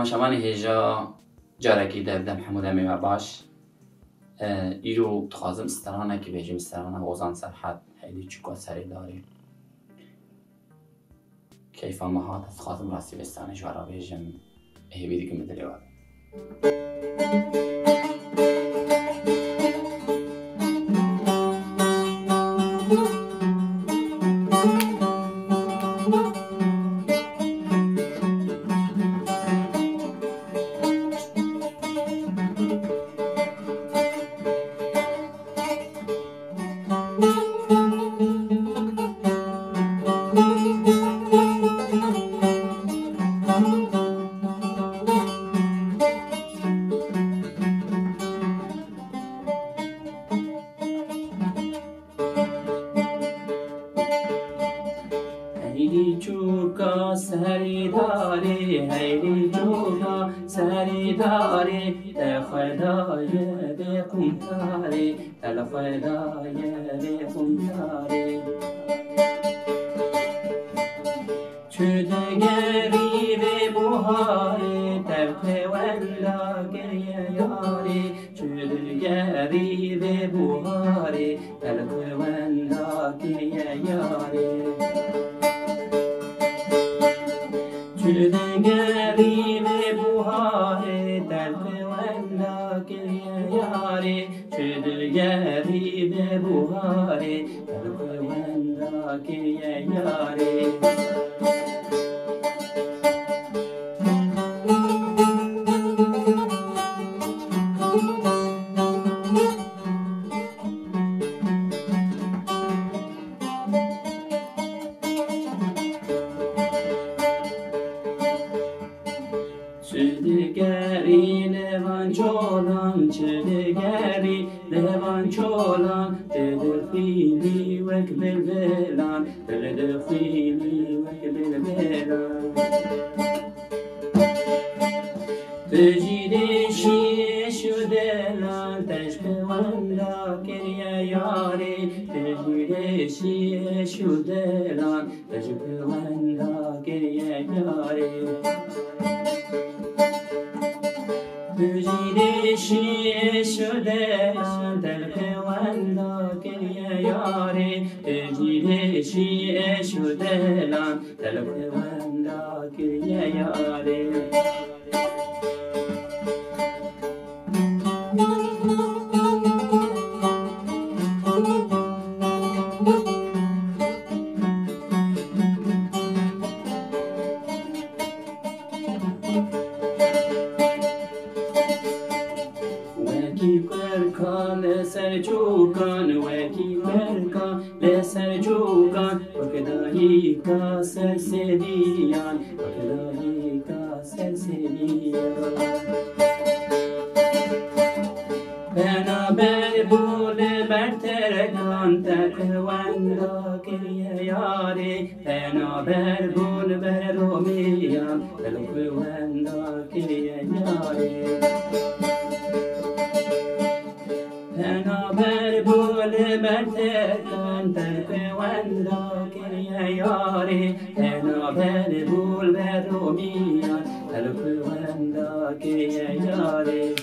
تماشاوانی هیجا جارکی دم حمود امی باش ایرو تخازم استرانه که بیجیم استرانه غوزان سرحد هیلی چکو سری داری کیفا مهات تخازم راستی بستانه جوارا بیجم هیویدی که مدلی واد هیلی چوکا سری داری هیلی چوکا سری داری خدای بکن تاری دل خدای بکن تاری چودگری به بوهاری تلخ ولا گریه یاری چودگری به بوهاری تلخ ولا گریه یاری چودگری به بوهاری تلخ ولا گریه یاری چودگری به بوهاری تلخ ولا گریه یاری چودگری لوان چولان چودگری لوان چولان دل خیلی وک بلبلان دل خیلی وک بلبلان تجیده شیش و دلان تشک والا کریه یاری تجیده شیش و دلان تشک والا کریه یاری تجیده شیش و دلان تشک والا کریه یاری تجیده شیش و دلان تشک والا کریه یاری سرچوکان وکی برکان لسرچوکان وکدایی کا سرسدیان وکدایی کا سرسدیان بنابر بول برترکان تکوان را کریه یاری بنابر بول برومیان تکوان را کریه یاری بنابر بول برتکان تکوان را کریه یاری بنابر بول برومیان تکوان را کریه یاری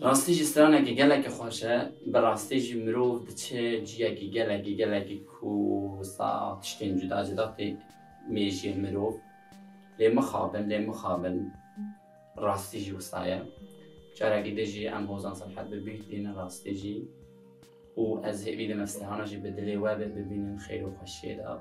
راستیش استرانه که گلک خوشه به راستیش مروف دچه جیه که گلکی کوسا تشتین جدا تی میجی مروف لی راستیش وستایه جارکی دجی ام هوزان صلحت ببیت دین راستیجی و از هیوید مستهانه جی بدلی و ببینیم خیر و خوشیده و